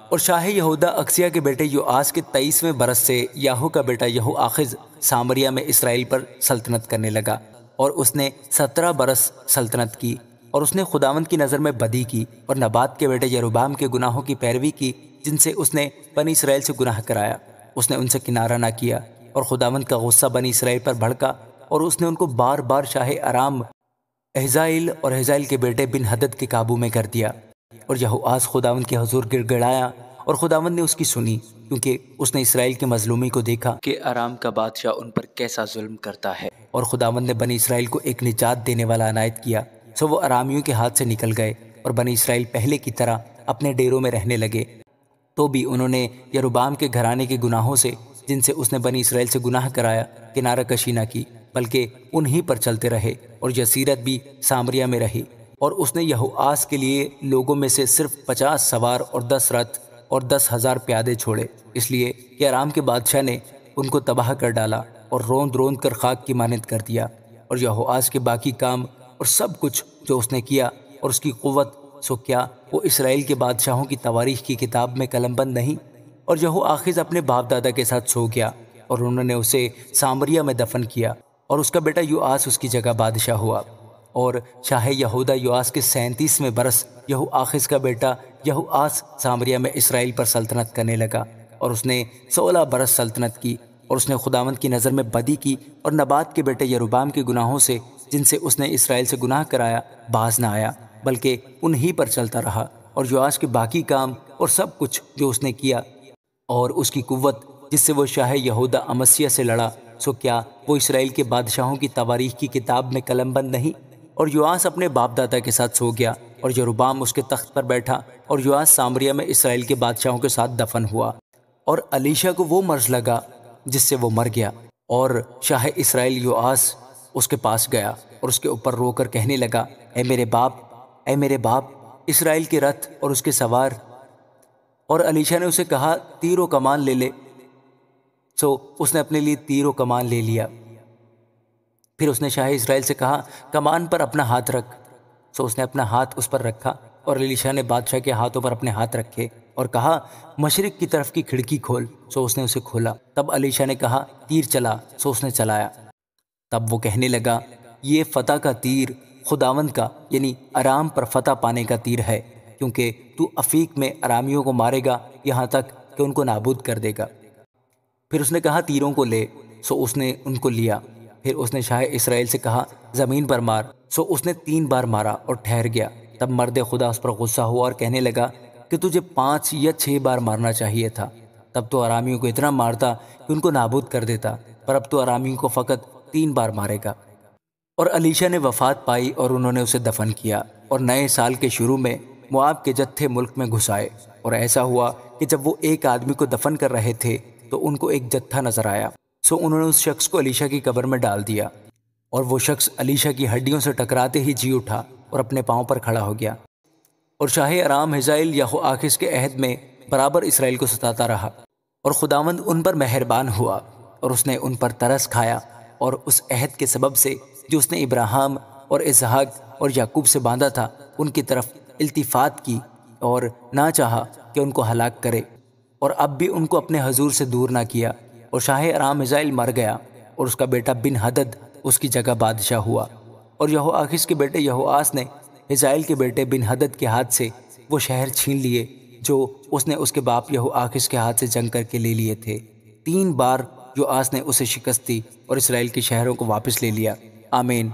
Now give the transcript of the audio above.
اور شاہ یہودا اکسیہ کے بیٹے یوآس کے 23ویں برس سے یاہو کا بیٹا یہوآخز سامریہ میں اسرائیل پر سلطنت کرنے لگا، اور اس نے 17 برس سلطنت کی، اور اس نے خداوند کی نظر میں بدی کی اور نبات کے بیٹے یروبام کے گناہوں کی پیروی کی، جن سے اس نے بنی اسرائیل سے گناہ کرایا۔ اس نے ان سے کنارہ نہ کیا، اور خداوند کا غصہ بنی اسرائیل پر بھڑکا، اور اس نے ان کو بار بار شاہ ارام احزائیل اور احزائیل کے بیٹے بن ہدد کے قابو میں کر دیا۔ اور یہوآس خداوند کے حضور گڑ گڑایا، اور خداوند نے اس کی سنی، کیونکہ اس نے اسرائیل کی مظلومی کو دیکھا کہ ارام کا بادشاہ ان پر کیسا ظلم کرتا ہے۔ اور خداوند نے بنی اسرائیل کو ایک نجات دینے والا عنایت کیا، سو وہ ارامیوں کے ہاتھ سے نکل گئے، اور بنی اسرائیل پہلے کی طرح اپنے ڈیروں میں رہنے لگے۔ تو بھی انہوں نے یروبام کے گھرانے کے گناہوں سے، جن سے اس نے بنی اسرائیل سے گناہ کرایا، کنارہ کشی نہ کی، بلکہ انہی پر چلتے رہے، اور جزیرت بھی سامریہ میں رہی۔ اور اس نے یہوآس کے لیے لوگوں میں سے صرف 50 سوار اور 10 رتھ اور 10,000 پیادے چھوڑے، اس لیے کہ ارام کے بادشاہ نے ان کو تباہ کر ڈالا اور روند روند کر خاک کی مانند کر دیا۔ اور یہوآس کے باقی کام اور سب کچھ جو اس نے کیا، اور اس کی قوت، سو کیا وہ اسرائیل کے بادشاہوں کی تواریخ کی کتاب میں قلم بند نہیں؟ اور یہوآخز اپنے باپ دادا کے ساتھ سو گیا، اور انہوں نے اسے سامریہ میں دفن کیا، اور اس کا بیٹا یوآس اس کی جگہ بادشاہ ہوا۔ اور شاہ یہودا یوآس کے 37ویں برس یہوآخز کا بیٹا یہوآس سامریہ میں اسرائیل پر سلطنت کرنے لگا، اور اس نے 16 برس سلطنت کی، اور اس نے خداوند کی نظر میں بدی کی، اور نبات کے بیٹے یروبام کے گناہوں سے، جن سے اس نے اسرائیل سے گناہ کرایا، باز نہ آیا، بلکہ انہی پر چلتا رہا۔ اور یوآس کے باقی کام اور سب کچھ جو اس نے کیا، اور اس کی قوت جس سے وہ شاہ یہودا امسیہ سے لڑا، سو کیا وہ اسرائیل کے بادشاہوں کی تواریخ کی کتاب میں قلم بند نہیں؟ اور یوآس اپنے باپ دادا کے ساتھ سو گیا، اور یروبام اس کے تخت پر بیٹھا، اور یوآس سامریہ میں اسرائیل کے بادشاہوں کے ساتھ دفن ہوا۔ اور الیشا کو وہ مرض لگا جس سے وہ مر گیا، اور شاہ اسرائیل یوآس اس کے پاس گیا، اور اس کے اوپر رو کر کہنے لگا، اے میرے باپ، اے میرے باپ، اسرائیل کے رتھ اور اس کے سوار۔ اور الیشا نے اسے کہا، تیر و کمان لے لے۔ سو اس نے اپنے لیے تیر و کمان لے لیا۔ پھر اس نے شاہ اسرائیل سے کہا، کمان پر اپنا ہاتھ رکھ۔ سو اس نے اپنا ہاتھ اس پر رکھا، اور الیشا نے بادشاہ کے ہاتھوں پر اپنے ہاتھ رکھے، اور کہا، مشرق کی طرف کی کھڑکی کھول۔ سو اس نے اسے کھولا۔ تب الیشا نے کہا، تیر چلا۔ سو اس نے چلایا۔ تب وہ کہنے لگا، یہ فتح کا تیر خداوند کا، یعنی ارام پر فتح پانے کا تیر ہے، کیونکہ تو افیک میں ارامیوں کو مارے گا یہاں تک کہ ان کو نابود کر دے گا۔ پھر اس نے کہا، تیروں کو لے۔ سو اس نے ان کو لیا۔ پھر اس نے شاہ اسرائیل سے کہا، زمین پر مار۔ سو اس نے 3 بار مارا اور ٹھہر گیا۔ تب مرد خدا اس پر غصہ ہوا اور کہنے لگا کہ تجھے 5 یا 6 بار مارنا چاہیے تھا، تب تو ارامیوں کو اتنا مارتا کہ ان کو نابود کر دیتا، پر اب تو ارامیوں کو فقط 3 بار مارے گا۔ اور الیشا نے وفات پائی، اور انہوں نے اسے دفن کیا، اور نئے سال کے شروع میں مواب کے جتھے ملک میں گھس آئے۔ اور ایسا ہوا کہ جب وہ ایک آدمی کو دفن کر رہے تھے تو ان کو ایک جتھا نظر آیا، سو انہوں نے اس شخص کو الیشا کی قبر میں ڈال دیا، اور وہ شخص الیشا کی ہڈیوں سے ٹکراتے ہی جی اٹھا اور اپنے پاؤں پر کھڑا ہو گیا۔ اور شاہ ارام حزائیل یہوآخز کے عہد میں برابر اسرائیل کو ستاتا رہا، اور خداوند ان پر مہربان ہوا، اور اس نے ان پر ترس کھایا، اور اس عہد کے سبب سے جو اس نے ابراہیم اور اسحاق اور یعقوب سے باندھا تھا، ان کی طرف التفات کی، اور نہ چاہا کہ ان کو ہلاک کرے، اور اب بھی ان کو اپنے حضور سے دور نہ کیا۔ اور شاہ ارام حزائیل مر گیا، اور اس کا بیٹا بن ہدد اس کی جگہ بادشاہ ہوا۔ اور یہوآخز کے بیٹے یہوآس نے حزائیل کے بیٹے بن ہدد کے ہاتھ سے وہ شہر چھین لیے جو اس نے اس کے باپ یہوآخز کے ہاتھ سے جنگ کر کے لے لیے تھے۔ 3 بار یوآس نے اسے شکست دی اور اسرائیل کے شہروں کو واپس لے لیا۔ آمین۔